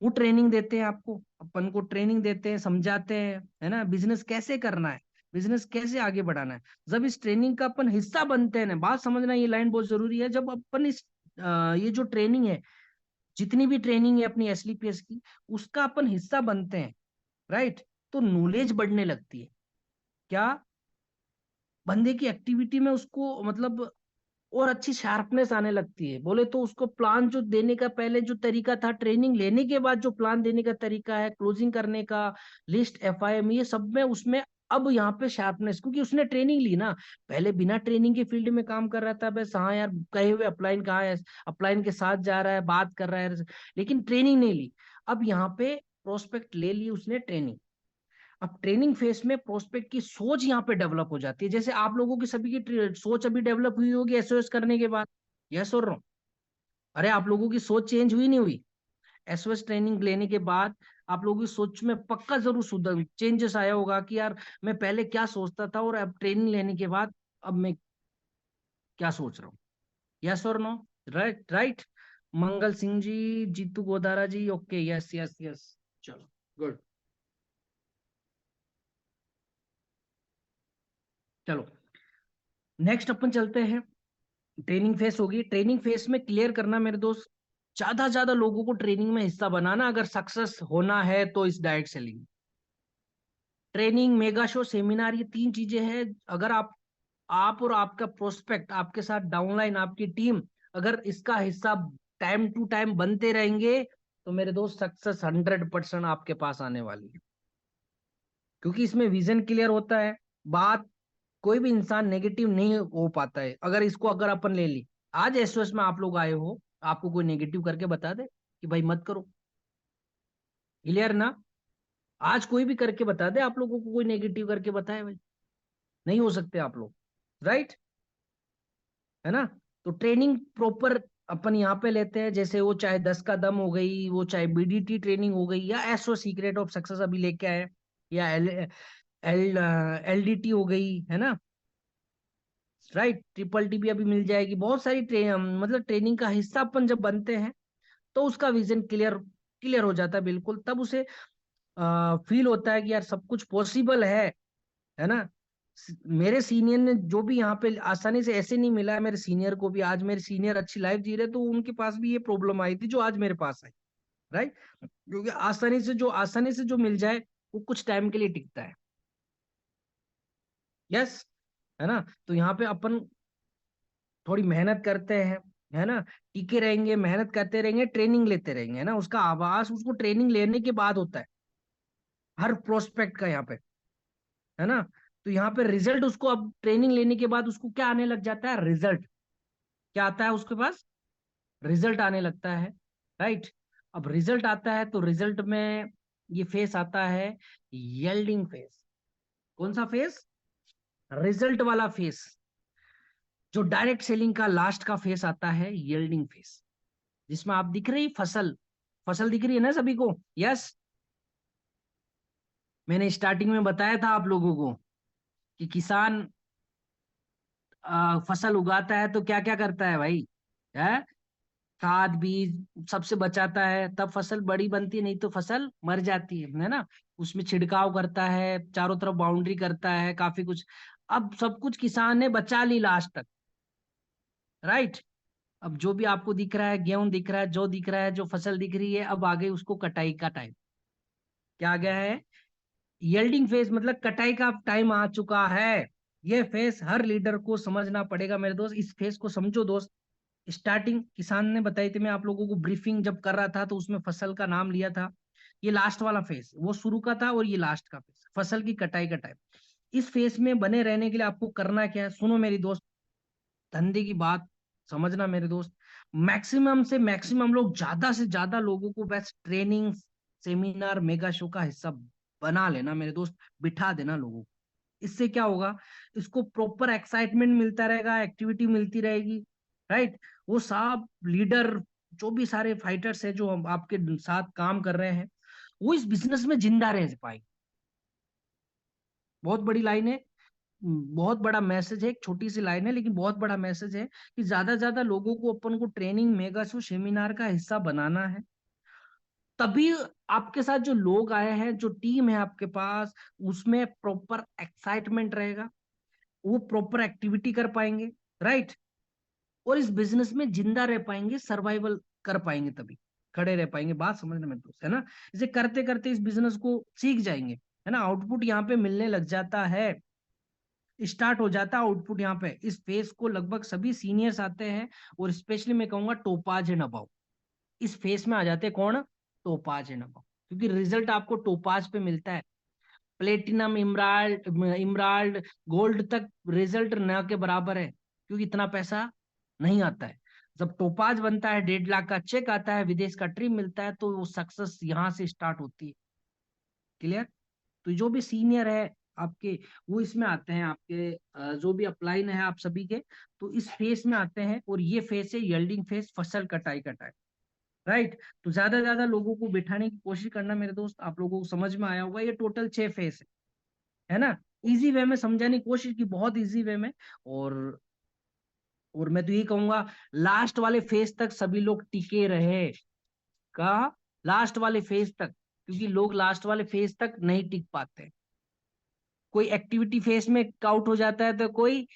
वो ट्रेनिंग देते हैं आपको, अपन को ट्रेनिंग देते हैं, समझाते हैं, है ना, बिजनेस कैसे करना है, बिजनेस कैसे आगे बढ़ाना है। जब इस ट्रेनिंग का अपन हिस्सा बनते हैं ना, बात समझना, ये लाइन बहुत जरूरी है, जब अपन इस ये जो ट्रेनिंग है, जितनी भी ट्रेनिंग है अपनी एसलीपीएस की, उसका अपन हिस्सा बनते हैं, राइट, तो नॉलेज बढ़ने लगती है। क्या? बंदे की एक्टिविटी में उसको मतलब और अच्छी शार्पनेस आने लगती है। बोले तो उसको प्लान जो देने का पहले जो तरीका था, ट्रेनिंग लेने के बाद जो प्लान देने का तरीका है, क्लोजिंग करने का, लिस्ट, एफआईएम, ये सब में उसमें अब यहाँ पे शार्पनेस, क्योंकि उसने ट्रेनिंग ली ना। पहले बिना ट्रेनिंग के फील्ड में काम कर रहा था, बस हाँ यार कहे हुए अपलाइन कहाँ है, अपलाइन के साथ जा रहा है, बात कर रहा है, लेकिन ट्रेनिंग नहीं ली। अब यहाँ पे प्रोस्पेक्ट ले ली उसने ट्रेनिंग। अब ट्रेनिंग फेस में प्रोस्पेक्ट की सोच यहाँ पे डेवलप हो जाती है, जैसे आप लोगों की सभी की सोच अभी डेवलप हुई होगी एसओएस करने के बाद। यस और नो? अरे आप लोगों की सोच चेंज हुई नहीं हुई? एसओएस ट्रेनिंग लेने के बाद आप लोगों की सोच में पक्का जरूर सुधर चेंजेस आया होगा कि यार मैं पहले क्या सोचता था और अब ट्रेनिंग लेने के बाद अब मैं क्या सोच रहा हूँ। यस और no? Right, right. Mangal Singh ji, Jitu Godara ji, okay, yes yes yes. चलो, गुड। चलो, नेक्स्ट अपन चलते हैं। ट्रेनिंग फेस होगी, ट्रेनिंग फेस में क्लियर करना मेरे दोस्त, ज्यादा ज्यादा लोगों को ट्रेनिंग में हिस्सा बनाना अगर सक्सेस होना है तो इस direct selling. Training, mega show, seminar, ये तीन चीजें हैं। अगर आप और आपका प्रोस्पेक्ट, आपके साथ डाउनलाइन आपकी टीम, अगर इसका हिस्सा टाइम टू टाइम बनते रहेंगे, तो मेरे दोस्त सक्सेस 100% आपके पास आने वाली है। क्योंकि इसमें विजन क्लियर होता है, बात कोई भी इंसान नेगेटिव नहीं हो पाता है। अगर इसको अगर अपन ले ली, आज एसओएस में आप लोग आए हो, आपको कोई नेगेटिव करके बता दे कि भाई मत करो, क्लियर ना? आज कोई भी करके बता दे, आप लोगों को कोई नेगेटिव करके बताए भाई, नहीं हो सकते आप लोग, राइट, है ना? तो ट्रेनिंग प्रॉपर अपन यहाँ पे लेते हैं, जैसे वो चाहे 10 का दम हो गई, वो चाहे बीडीटी ट्रेनिंग हो गई, या एसओ सीक्रेट ऑफ सक्सेस अभी लेके आए, या एलडीटी हो गई, है ना, राइट, ट्रिपल टी भी अभी मिल जाएगी। बहुत सारी मतलब ट्रेनिंग का हिस्सा अपन जब बनते हैं, तो उसका विजन क्लियर क्लियर हो जाता है बिल्कुल। तब उसे फील होता है कि यार सब कुछ पॉसिबल है ना? मेरे सीनियर ने जो भी यहाँ पे आसानी से ऐसे नहीं मिला है, मेरे सीनियर को भी, आज मेरे सीनियर अच्छी लाइफ जी रहे, तो उनके पास भी ये प्रॉब्लम आई थी जो आज मेरे पास आई, राइट? क्योंकि आसानी से जो मिल जाए, वो कुछ टाइम के लिए टिकता है। यस, है ना? तो यहाँ पे अपन थोड़ी मेहनत करते हैं, है ना, टिके रहेंगे, मेहनत करते रहेंगे, ट्रेनिंग लेते रहेंगे, है ना, उसका आवाज उसको ट्रेनिंग लेने के बाद होता है, हर प्रोस्पेक्ट का यहाँ पे, है ना? तो यहाँ पे रिजल्ट उसको, अब ट्रेनिंग लेने के बाद उसको क्या आने लग जाता है? रिजल्ट। क्या आता है उसके पास? रिजल्ट आने लगता है, राइट? अब रिजल्ट आता है तो रिजल्ट में ये फेस आता है, येल्डिंग फेस। कौन सा फेस? रिजल्ट वाला फेस। जो डायरेक्ट सेलिंग का लास्ट का फेस आता है, येल्डिंग फेस, जिसमें आप दिख रही फसल, फसल दिख रही है ना सभी को? यस। मैंने स्टार्टिंग में बताया था आप लोगों को कि किसान फसल उगाता है तो क्या क्या करता है भाई, है, खाद बीज सबसे बचाता है, तब फसल बड़ी बनती है, नहीं तो फसल मर जाती है ना? उसमें छिड़काव करता है, चारों तरफ बाउंड्री करता है, काफी कुछ। अब सब कुछ किसान ने बचा ली लास्ट तक, राइट? अब जो भी आपको दिख रहा है, गेहूं दिख रहा है, जो दिख रहा है, जो फसल दिख रही है, अब आ गई उसको कटाई का टाइम। क्या आ गया है? यील्डिंग फेज, मतलब कटाई का टाइम आ चुका है। ये फेस हर लीडर को समझना पड़ेगा मेरे दोस्त, इस फेस को समझो दोस्त। स्टार्टिंग किसान ने बताई थी, मैं आप लोगों को ब्रीफिंग जब कर रहा था तो उसमें फसल का नाम लिया था। ये लास्ट वाला फेस वो शुरू का था, और ये लास्ट का फेस फसल की कटाई का टाइम। इस फेस में बने रहने के लिए आपको करना क्या है, सुनो मेरी दोस्त, धंधे की बात समझना मेरे दोस्त। मैक्सिमम से मैक्सिमम लोग, ज्यादा से ज्यादा लोगों को बस ट्रेनिंग, सेमिनार, मेगा शो का हिस्सा बना लेना मेरे दोस्त, बिठा देना लोगों को। इससे क्या होगा, इसको प्रॉपर एक्साइटमेंट मिलता रहेगा, एक्टिविटी मिलती रहेगी, राइट। वो सब लीडर, जो भी सारे फाइटर्स हैं जो आपके साथ काम कर रहे हैं, वो इस बिजनेस में जिंदा रह पाएंगे। बहुत बड़ी लाइन है, बहुत बड़ा मैसेज है, एक छोटी सी लाइन है लेकिन बहुत बड़ा मैसेज है कि ज्यादा से ज्यादा लोगों को अपन को ट्रेनिंग, मेगा शो, सेमिनार का हिस्सा बनाना है। तभी आपके साथ जो लोग आए हैं, जो टीम है आपके पास, उसमें प्रॉपर एक्साइटमेंट रहेगा, वो प्रॉपर एक्टिविटी कर पाएंगे, राइट। और इस बिजनेस में जिंदा रह पाएंगे, सर्वाइवल कर पाएंगे, तभी खड़े रह पाएंगे। बात समझने में दोस्त, है ना। इसे करते करते इस बिजनेस को सीख जाएंगे, है ना। आउटपुट यहाँ पे मिलने लग जाता है, स्टार्ट हो जाता है आउटपुट यहाँ पे। इस फेज को लगभग सभी सीनियर्स आते हैं, और स्पेशली मैं कहूंगा टोपाज एंड अबव, इस फेज में आ जाते हैं कौन, टोपाज एंड अबव, क्योंकि रिजल्ट आपको टोपाज पे मिलता है। प्लेटिनम, इमराल्ड, इमराल्ड, गोल्ड तक रिजल्ट न के बराबर है, क्योंकि इतना पैसा नहीं आता है। जब टोपाज बनता है, 1.5 लाख का चेक आता है, विदेश का ट्रिप मिलता है, तो वो सक्सेस यहाँ से स्टार्ट होती है। क्लियर। तो जो भी सीनियर है आपके, वो इसमें आते हैं, आपके जो भी अपलाइन है आप सभी के, तो इस फेस में आते हैं। और ये फेस है यील्डिंग फेस, फसल कटाई का टाइम, राइट। तो ज्यादा से ज्यादा लोगों को बिठाने की कोशिश करना मेरे दोस्त। आप लोगों को समझ में आया होगा, ये टोटल 6 फेस है ना। इजी वे में समझाने की कोशिश की, बहुत इजी वे में। और और मैं तो यही कहूंगा, लास्ट वाले फेज तक सभी लोग टिके रहे। कहा, लास्ट वाले फेज तक, क्योंकि लोग लास्ट वाले फेज तक नहीं टिक पाते। कोई एक्टिविटी फेज में आउट हो जाता है, तो कोई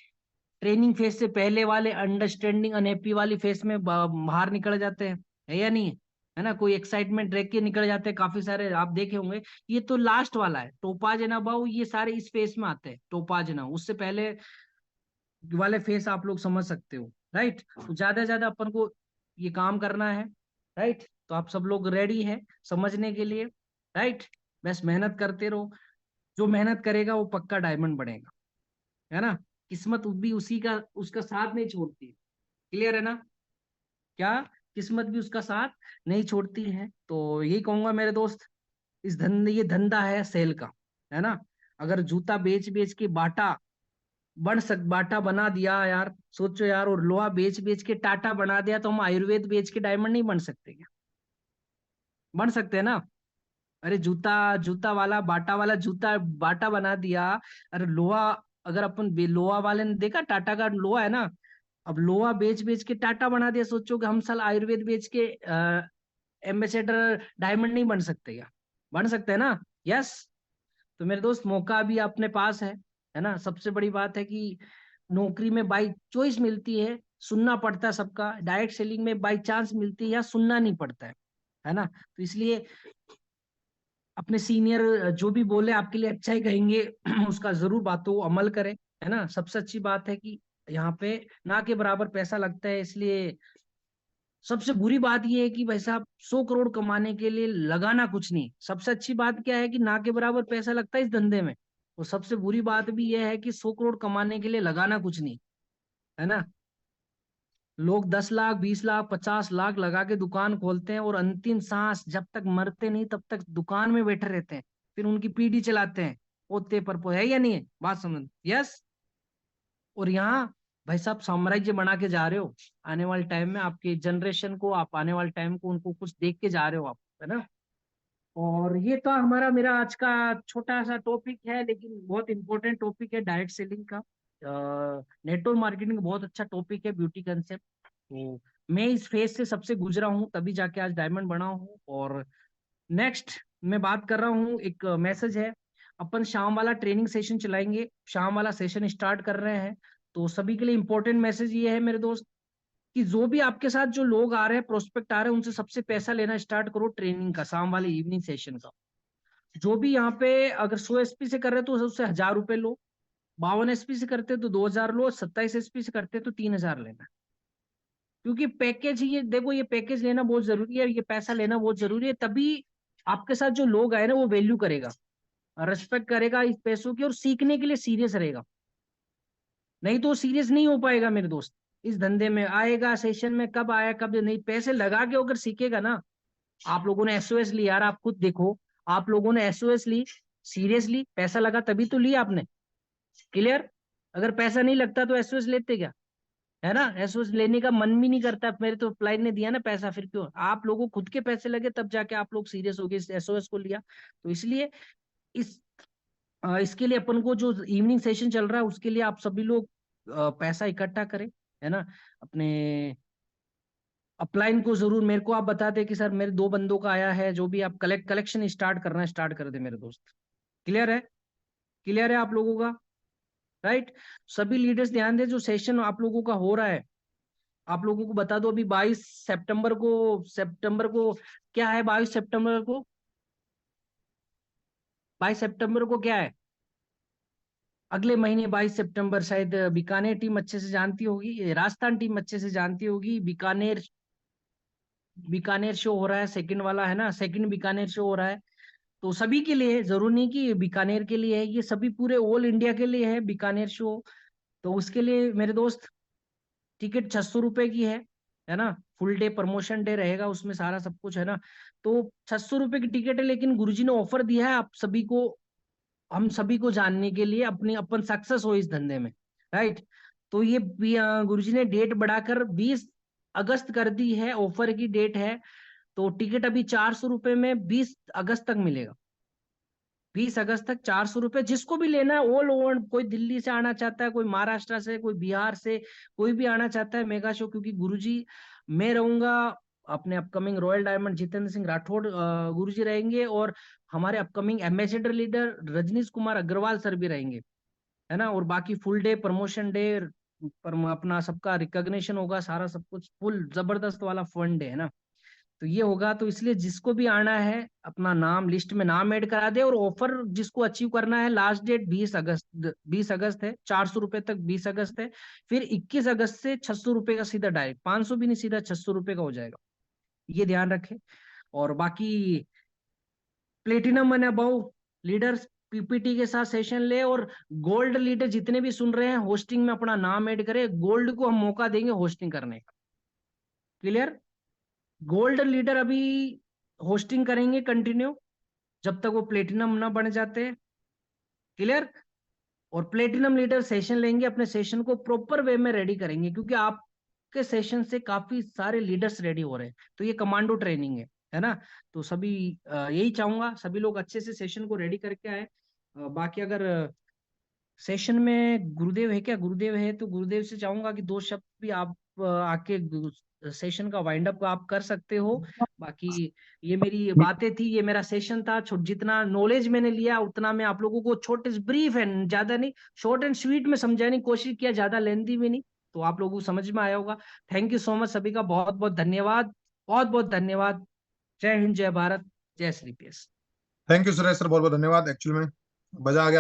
ट्रेनिंग फेज से पहले वाले अंडरस्टैंडिंग अनहैप्पी वाली फेज में बाहर निकल जाते हैं, है या नहीं है। है ना, कोई एक्साइटमेंट रह के निकल जाते हैं, काफी सारे आप देखे होंगे। ये तो लास्ट वाला है, टोपाज एंड अबाउ, ये सारे इस फेज में आते हैं। टोपाज एंड, उससे पहले वाले फेस आप लोग समझ सकते हो, राइट। तो ज्यादा से ज्यादा अपन को ये काम करना है, राइट। तो आप सब लोग रेडी है समझने के लिए, राइट। बस मेहनत करते रहो, जो मेहनत करेगा वो पक्का डायमंड बनेगा, है ना। किस्मत भी उसी का, उसका साथ नहीं छोड़ती। क्लियर है ना, क्या, किस्मत भी उसका साथ नहीं छोड़ती है। तो यही कहूंगा मेरे दोस्त, इस धंधे, ये धंधा है सेल का, है ना। अगर जूता बेच बेच के बाटा बना दिया यार, सोचो यार, और लोहा बेच बेच के टाटा बना दिया, तो हम आयुर्वेद बेच के डायमंड नहीं बन सकते क्या, बन सकते हैं ना। अरे जूता, जूता वाला, बाटा वाला जूता बाटा बना दिया। अरे लोहा, अगर अपन लोहा वाले ने देखा, टाटा का लोहा है ना, अब लोहा बेच बेच के टाटा बना दिया, सोचो कि हम साल आयुर्वेद बेच के एम्बेसडर डायमंड नहीं बन सकते क्या, बन सकते हैं ना। यस। तो मेरे दोस्त, मौका भी अपने पास है ना। सबसे बड़ी बात है कि नौकरी में बाई चॉइस मिलती है, सुनना पड़ता है सबका। डायरेक्ट सेलिंग में बाई चांस मिलती है, या सुनना नहीं पड़ता है ना। तो इसलिए अपने सीनियर जो भी बोले आपके लिए अच्छा ही कहेंगे, उसका जरूर बातों को अमल करें, है ना। सबसे अच्छी बात है कि यहाँ पे ना के बराबर पैसा लगता है, इसलिए सबसे बुरी बात यह है कि भाई साहब 100 करोड़ कमाने के लिए लगाना कुछ नहीं। सबसे अच्छी बात क्या है कि ना के बराबर पैसा लगता है इस धंधे में। और सबसे बुरी बात भी यह है कि 100 करोड़ कमाने के लिए लगाना कुछ नहीं, है ना। लोग 10 लाख, 20 लाख, 50 लाख लगा के दुकान खोलते हैं, और अंतिम सांस जब तक मरते नहीं तब तक दुकान में बैठे रहते हैं, फिर उनकी पीढ़ी चलाते हैं, पोते पर है या नहीं है, बात समझ। यस। और यहाँ भाई साहब साम्राज्य बना के जा रहे हो, आने वाले टाइम में आपके जनरेशन को, आप आने वाले टाइम को उनको कुछ देख के जा रहे हो आप, है ना। और ये तो हमारा, मेरा आज का छोटा सा टॉपिक है, लेकिन बहुत इंपॉर्टेंट टॉपिक है डायरेक्ट सेलिंग का। नेटवर्क मार्केटिंग बहुत अच्छा टॉपिक है, ब्यूटी कंसेप्ट। तो मैं इस फेज से सबसे गुजरा हूँ, तभी जाके आज डायमंड बना हूँ। और नेक्स्ट मैं बात कर रहा हूँ, एक मैसेज है, अपन शाम वाला ट्रेनिंग सेशन चलाएंगे, शाम वाला सेशन स्टार्ट कर रहे हैं। तो सभी के लिए इंपॉर्टेंट मैसेज ये है मेरे दोस्त, कि जो भी आपके साथ जो लोग आ रहे हैं, प्रोस्पेक्ट आ रहे हैं, उनसे सबसे पैसा लेना स्टार्ट करो ट्रेनिंग का, शाम वाले इवनिंग सेशन का। जो भी यहाँ पे अगर 100 एसपी से कर रहे हो तो उससे 1000 रुपए लो, 52 एसपी से करते हो तो 2000 लो, 27 एसपी से करते हो तो 3000 लेना। क्योंकि पैकेज, ये देखो, ये पैकेज लेना बहुत जरूरी है, ये पैसा लेना बहुत जरूरी है, तभी आपके साथ जो लोग आए ना वो वैल्यू करेगा। रेस्पेक्ट करेगा इस पैसों की और सीखने के लिए सीरियस रहेगा। नहीं तो सीरियस नहीं हो पाएगा मेरे दोस्त। इस धंधे में आएगा, सेशन में कब आया कब नहीं, पैसे लगा के अगर सीखेगा ना। आप लोगों ने एसओएस ली यार, आप खुद देखो। आप लोगों ने एसओएस ली, सीरियसली पैसा लगा तभी तो लिया आपने। क्लियर। अगर पैसा नहीं लगता तो एसओएस लेते क्या? है ना, एसओएस लेने का मन भी नहीं करता। मेरे तो क्लाइंट ने दिया ना पैसा, फिर क्यों? आप लोगों को खुद के पैसे लगे तब जाके आप लोग सीरियस हो गए, इस एसओएस को लिया। तो इसलिए इस इसके लिए अपन को जो इवनिंग सेशन चल रहा है उसके लिए आप सभी लोग पैसा इकट्ठा करें, है ना। अपने अपलाइन को जरूर मेरे को आप बता दें कि सर मेरे 2 बंदों का आया है, जो भी आप कलेक्शन स्टार्ट करना है स्टार्ट कर दे मेरे दोस्त। क्लियर है? क्लियर है आप लोगों का? राइट। सभी लीडर्स ध्यान दें, जो सेशन आप लोगों का हो रहा है आप लोगों को बता दो, अभी 22 सितंबर को क्या है? 22 सितंबर को क्या है? अगले महीने 22 सितंबर, शायद बीकानेर टीम अच्छे से जानती होगी, राजस्थान टीम अच्छे से जानती होगी। बीकानेर बीकानेर शो हो रहा है, सेकंड वाला है ना, सेकंड बीकानेर शो हो रहा है। तो सभी के लिए, जरूर नहीं कि बीकानेर के लिए है, ये सभी पूरे ऑल इंडिया के लिए है बीकानेर शो। तो उसके लिए मेरे दोस्त टिकट 600 रुपए की है ना। फुल डे प्रमोशन डे रहेगा उसमें, सारा सब कुछ है ना। तो 600 रुपए की टिकट है, लेकिन गुरुजी ने ऑफर दिया है आप सभी को, हम सभी को जानने के लिए, अपनी अपन सक्सेस हो इस धंधे में। राइट। तो ये गुरुजी ने डेट बढ़ाकर 20 अगस्त कर दी है, ऑफर की डेट है। तो टिकट अभी 400 रुपए में 20 अगस्त तक मिलेगा। 20 अगस्त तक 400 रुपए, जिसको भी लेना है ऑल ओवर। कोई दिल्ली से आना चाहता है, कोई महाराष्ट्र से, कोई बिहार से, कोई भी आना चाहता है मेगा शो, क्योंकि गुरुजी, मैं रहूंगा, अपने upcoming royal diamond Jitendra Singh Rathore गुरुजी रहेंगे, और हमारे upcoming ambassador leader Rajneesh Kumar Agarwal sir भी रहेंगे, है ना। और बाकी फुल डे प्रमोशन डे पर अपना सबका रिकॉग्निशन होगा, सारा सब कुछ फुल जबरदस्त वाला फन डे है ना। तो ये होगा, तो इसलिए जिसको भी आना है अपना नाम लिस्ट में नाम ऐड करा दे। और ऑफर जिसको अचीव करना है, लास्ट डेट 20 अगस्त, 20 अगस्त है, 400 रुपए तक 20 अगस्त है। फिर 21 अगस्त से 600 रुपए का सीधा डायरेक्ट, 500 भी नहीं, सीधा 600 रुपए का हो जाएगा। ये ध्यान रखें। और बाकी platinum and above leaders PPT के साथ सेशन ले, और गोल्ड लीडर जितने भी सुन रहे हैं होस्टिंग में अपना नाम ऐड करें, गोल्ड को हम मौका देंगे होस्टिंग करने का। क्लियर। गोल्ड लीडर अभी होस्टिंग करेंगे कंटिन्यू, जब तक वो प्लेटिनम ना बन जाते। क्लियर। और प्लेटिनम लीडर सेशन लेंगे, अपने सेशन को प्रॉपर वे में रेडी करेंगे, क्योंकि आपके सेशन से काफी सारे लीडर्स रेडी हो रहे हैं। तो ये कमांडो ट्रेनिंग है ना। तो सभी यही चाहूंगा, सभी लोग अच्छे से सेशन को रेडी करके आए। बाकी अगर सेशन में गुरुदेव है क्या? गुरुदेव है तो गुरुदेव से चाहूंगा कि 2 शब्द भी आप आके सेशन का वाइंड अप आप कर सकते हो। बाकी ये मेरी बातें थी, ये मेरा सेशन था। जितना नॉलेज मैंने लिया उतना मैं आप लोगों को छोटे ब्रीफ है, ज्यादा नहीं, शॉर्ट एंड स्वीट में समझाने की कोशिश किया, ज्यादा लेंथी भी नहीं। तो आप लोगों को समझ में आया होगा। थैंक यू सो मच सभी का, बहुत बहुत धन्यवाद। बहुत बहुत धन्यवाद। जय हिंद, जय भारत, जय Shri PS. Thank you Suresh sir, बहुत बहुत धन्यवाद। एक्चुअल में मजा आ गया।